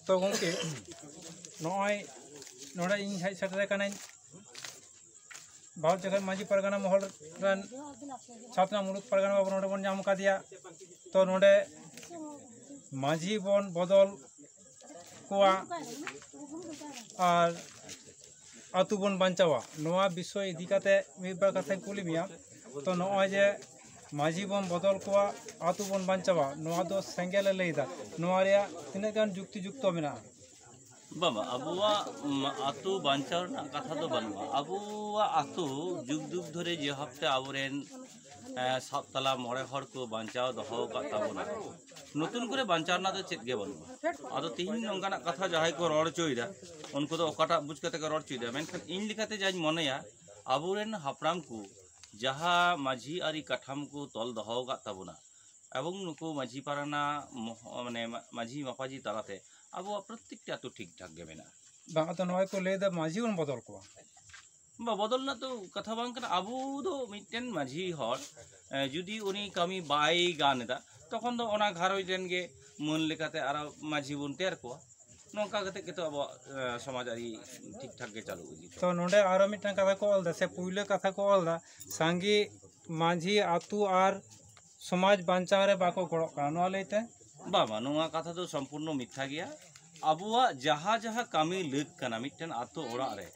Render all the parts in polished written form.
तो गंके नय नोड़े इन hedge shutter Kanai Bharat जगह माझी परगना महल रन छात्रा मुलुक परगना बाबू नोड़े बन नाम कादिया तो नोड़े माझी बन बदल कोआ और आतु बन बांचावा नोआ विषय इदी काते मिदबार कथा कुली मिया तो नय जे माझी बन बदल कोआ आतु बन बांचावा नोआ दो सेंगेल लैदा नोआ रे तिना गान जुक्ति जुक्तो मेना बाबा अबुआ आतु बांचाव कथा तो बनवा अबुआ आतु जुग जुग धरे जे हफ्ते आबरेन सातला मोड़े हर को बांचाव दहो काताबोना नतुन करे बांचाव ना तो चेत गे बनवा आदो तीन नंगाना कथा जहाय को रड़ चोइदा उनको तो ओकाटा बुझ कते को रड़ चोइदा मेनखान इन लिखाते जाज मनेया आबुरेन हापराम को जहा माझी आरी काठाम को तल दहो काताबोना एवं नुको माझी पाराना माने माझी मापाजी तालाते अब प्रत्येक आतु ठीक ठाक गे मेना बांगा तो नय को लेदा माझी बन बदल को बा बदल ना तो कथा बांग कना आबू दो मिटेन माझी हर जुदी उनी कामी बाई गानेदा तखन दो ओना घारoj रेन गे मन लेकाते आरो माझी बन तेर को नोंका कते के तो अब समाजारी ठीक ठाक गे चालू उजी तो नोडे आरो मिटन कथा को अलदा से पुइले कथा को अलदा सांगी माझी आतु आर समाज बांचाव रे बाको गड़ो का नो लेते बाबा नोआ कथा तो संपूर्ण मिथ्या गया अबुआ जहा जहा कामी लेक कना मिटन आतो ओड़ा रे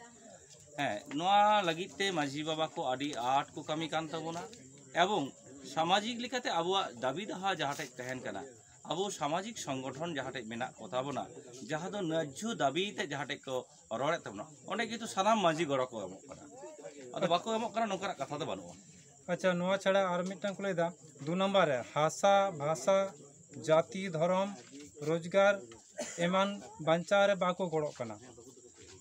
नोआ लगिते माझी बाबा को आदि आठ को कामी कान तबोना एवं सामाजिक लिखाते अबुआ दाबी दहा जहाटे तहन कना अबो सामाजिक संगठन जहाटे मेना कोताबोना जहा दो न्याज्य दाबी ते जहाटे को रड़े तबना ओने कितु सानाम माझी गड़ो को एमो कना अदो बाको एमो कना नोकरा कथा तो बानुआ अच्छा नोआ छड़ा आर मिटन को लेदा 2 नंबर है हासा भाषा जाति धर्म रोजगार एमान बांचाव रे बाको गड़ो कना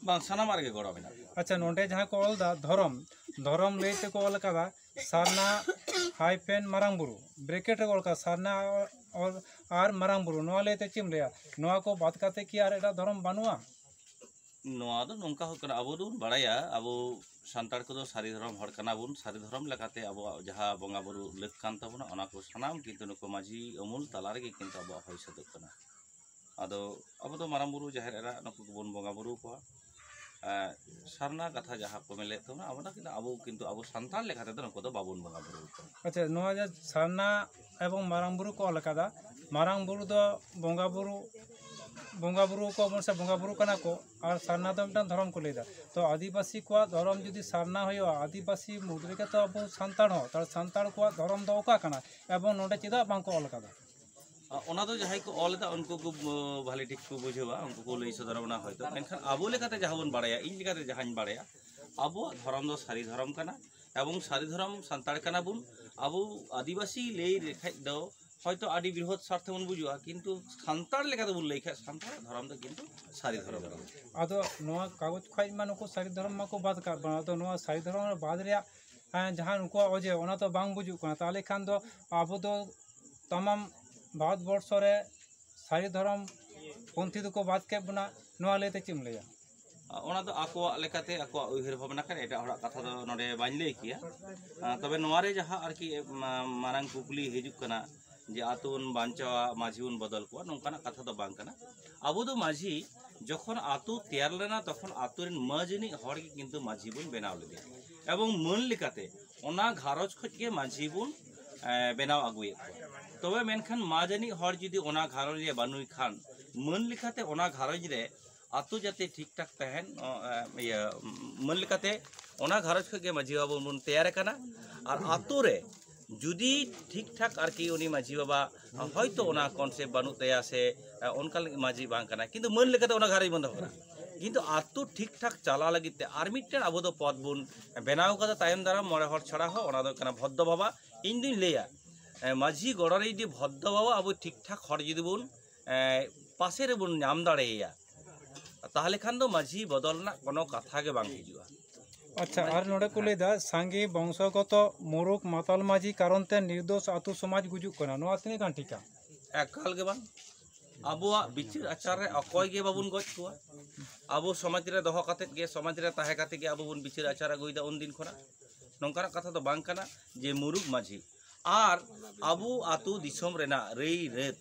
बांग सानाम आरगे गड़ो मेना अच्छा नोडे जहाँ को अलदा धर्म धर्म लेते को अल कदा सारना हाइफेन मारांगबुरु ब्रैकेट रे अल का सारना और आर मारांगबुरु नोआ लेते चिम लेया नोआ को बात करते कि आर एटा धर्म बानुआ नोआ दो नोंका हो कना अबो दो बड़ाया अबो सान्ताड़ को सारी धर्म हर कना बुन सारी धर्म लेकाते अबो जहाँ बंगा बुरु लेक कान तबना ओना को सानाम किन्तु नुको माझी अमूल ताला रे किन्तु अबो होय सदक कना आदो अबो दो मारांगबुरु जाहेर एरा नुको बुन बंगा बुरु को सारना कथा जहाँ को मेले तो अब अब किन्तु अब सान्ताल लेखाते तो नुको दो बाबुन बंगा बुरु अच्छा नोआ जे सारना एवं मारांगबुरु को अलकादा मारांगबुरु दो बंगा बुरु को से बंगा बुरु कना को और सारना तो मिटन धर्म को लेदा तो आदिवासी को धर्म जुदी सारना होयो आदिवासी मुद्रे के तो अब सान्ताड़ हो तार सान्ताड़ को धर्म दो ओका कना एवं नोडे चेदा बांग को अलकादा ओना तो जहां को ऑल उनको को भाले ठीक को बुझेवा उनको को लई सदरवना होयतो मेनखान आबो लेकाते जहां बन बाड़ाया इन लेकाते जहां बाड़ाया आबो धर्म दो सारी धर्म कना एवं सारी धर्म सान्ताड़ कना बुन आबो आदिवासी लई रेखाय दो হয়তো আদি বৃহৎ স্বার্থে মন বুঝুয়া কিন্তু সান্তাড় লেখাতে বললে সান্তাড় ধর্ম তো কিন্তু সারি ধর্ম আদো নোয়া কাগজ খাই মানকো সারি ধর্ম মাকো বাদ কার বানাতো নোয়া সারি ধর্ম বাদ রে जहाँ उनको अजे ओना तो बांग बुझुक कना ताले खान दो आबो दो तमाम भारतवर्ष रे सारी धर्म पंथी दो को बात के बना नोआ लेते चिम लेया ओना तो आको लेकाते आको उहिर भावना करे एटा हड़ा कथा दो नोडे बाइन ले किया तबे नोआ रे जहाँ आरकी मारांग कुकली हिजुक कना जे आतुन बांचावा माझीउन बदल को नोंकाना कथा तो बांग कना आबो दो माझी जखन आतु तैयार लेना तखन आतुरेन मजनी हर के किन्तु माझी बुन बेनाव लेदे एवं मन लेकाते ओना घारज खज के माझी बुन बेनाव आगुए तबे मेनखान माजनी हर जुदी ओना घारज रे बानुई खान मन लेकाते ओना घारज रे आतु जाते ठीक ठाक तहन मन लेकाते ओना घारज खज के माझी बाबू बुन तैयार कना और आतु रे जुदी ठीक ठाक आरकी उनी माझी बाबा हयतो ओना कनसेप्ट बानु तया से ओनका माझी बांग कना किन्तु मन लेकाते ओना घारज बंद करा किन्तु आतु ठीक ठाक चला लगिते आर मिटन आबो दो पद बुन बेनाव कदा तायम दारा मोड़े हर छड़ा हो ओना दो कना भद्र बाबा इन दिन लेया माझी गड़ारे जुदी भद्र बाबा आबो ठीक ठाक हर जुदी बुन पासे रे बुन नाम दाड़ेया ताहले खान दो माझी बदलना कोनो कथा के बांग हिजुआ अच्छा और नोड़े को लेदा सांगी वंशगत मुरुक माताल माझी कारण ते निर्दोष आतु समाज गुजुक कना नो आतने कान ठीका एकाल के बांग आबुआ बिचार आचार रे अकय गे बाबुन गज कोआ आबो समाज रे दहो काते गे समाज रे ताहे काते गे आबो बुन बिचार आचार गइदा उन दिन खना नोंकाना कथा तो बांग कना जे मुरुक माझी आर आबो आतु दिसम रेना रेई रेत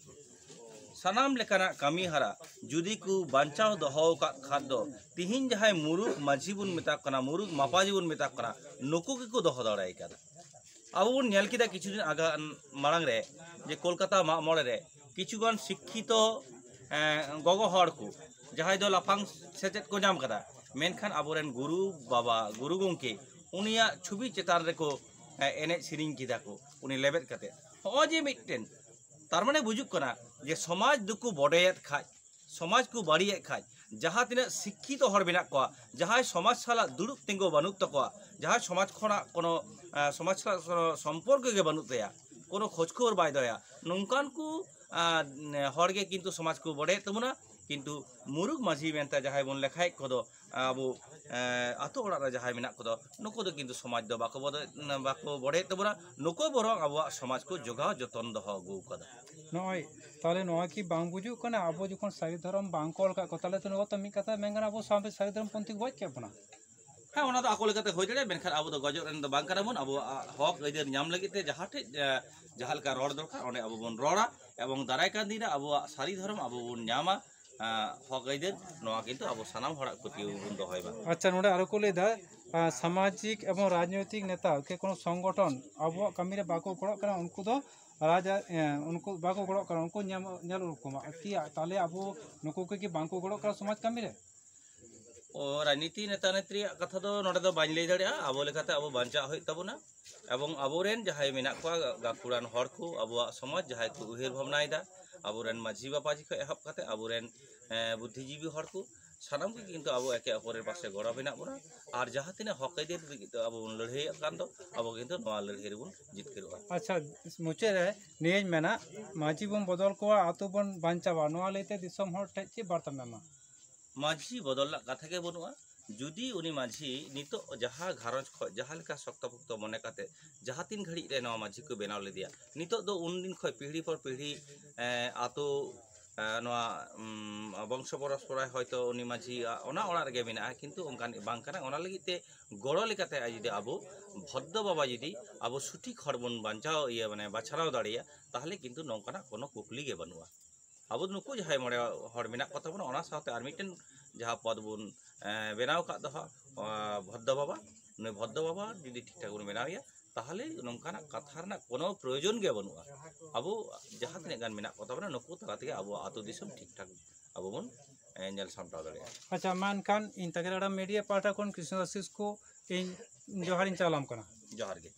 सानाम लेकाना कमी हरा जुदी को बांचाव दहो का खादो तिहिन जहाय मुरुग माझी बुन मेता कना मुरुग मापाजी बुन मेता कना नुकु के को दहो दाड़ाय कदा अब बुन नेल किदा किछु दिन आगा मारांग रे जे कोलकाता मामोड़े रे किछुगान शिक्षित गगो हड़ को जहाय दो लाफांग सेचेत को जाम कदा मेनखान आबोरेन गुरु बाबा गुरु गंके उनिया छुबी चेतान रे को एने सिरिंग किदा को उनी लेबेत कते हो जे मिटटेन तार माने बुजुक कना जे समाज दुकु बडेयत खाय समाज को बाड़ियत खाय जहाँ तीन शिक्षित हर मेना को जहाँ समाज साला दुड़ुब तिंगो बानुक तकोआ जहाँ समाज खना कोनो समाज साला सम्पर्क के बानुक तया कोनो खोज खबर बाय दया नोंकान को हर के किन्तु समाज को बड़े तबना किन्तु मुरुग माझी मेनता जहाँ बन लेखाय कोदो अब आतो ओड़ा जहाँ मेना कोदो नुको दो किन्तु समाज दो बाको बड़े तबना नुको बरং अब समाज को जोगाव जतन दहो गु कदा नय ताले नय कि बांग बुजुक कना अब जखन सारी धर्म बांग कल का ताले तो नो तो मी कथा मेंगना अब सामने सारी धर्म पंथी गज के अपना हाँ ओना तो आकोल कते होय दड़े मेनखान अब दो गजो रेन दो बांग कना बन अब हक अइदर नाम लगित ते जहाटे जहां लका रोड दरकार ओने अब बन रोड़ा एवं दाराय कान दिन अब सारी धर्म अब बन नामा हक अइदर नोआ किन्तु अब सानाम हड़ा प्रति बन दहयबा अच्छा नोडे आरो को लेदा सामाजिक एवं राजनीतिक नेता के कोनो संगठन अब कमी रे बाको गड़ो कना उनको दो राजा उनको बाको गड़ो कना उनको नेल उनको कि ताले अब नुको के बांको गड़ो कना समाज कमी रे और राजनीति नेता नेत्री कथा दो नोडे दो बाñ लई दाड़िया अब लेखाते अब बांचा होय तबना एवं अबोरेन जहाय मेना को गाकुरान हर को अब समाज जहाय को उहेर भावनायदा अबोरेन माझी बापाजी को एहब काते अबोरेन बुद्धिजीवी हर को सानाम के किन्तु अब एके अपरेर पासे गड़ा मेना बना और जहाँ तीन हक अइदर अब लड़ाई कान दो अब किन्तु नोआ लड़ाई रे बन जितकेरोआ अच्छा मुचे रे नेज मेना माझी बन बदल को आतो बन बांचावा नोआ लेते दिसम हर टे ची बार्ता मेमा माझी बदल कथा के बनुआ जुदी उनी माझी नितो जहाँ घारंज खो जहाँ लेका शक्तभुक्त मने काते जहाँ तीन घड़ी रे नवा माझी को बेनाव ले दिया नितो दो उन दिन खो पीढ़ी पर पीढ़ी आतो नवा वंश परस्पराय हयतो उनी माझी ओना ओड़ा रे मेना किन्तु ओंकान बांग काना ओना लगिते गड़ो लेकाते जुदी आबो भद्द बाबा जुदी आबो सठिक हर बन बांचाओ इया माने बाछाराव दाड़िया ताहले किन्तु नोंकाना कोनो कुकली गे बनुआ अब नुकु जहाँ मोड़े हर मेना कथा बन ओना साथे आर मिटेन जहाँ पद बन बेनाव का दो भद्द बाबा नई भद्द बाबा जुदी ठीक ठाक बन बेनावया ताहले नोंकाना कथा रना कोनो प्रयोजन गे बनुआ अब जहाँ तीन गान मेना कथा बन नुकु तला तेगे अब आतो दिसम ठीक ठाक अब बन नेल सामटाव दाड़िया अच्छा मानखान इन तगेरा मीडिया पार्टा कोन कृष्ण आशीष को इन जोहारिन चालाम कना जोहार गे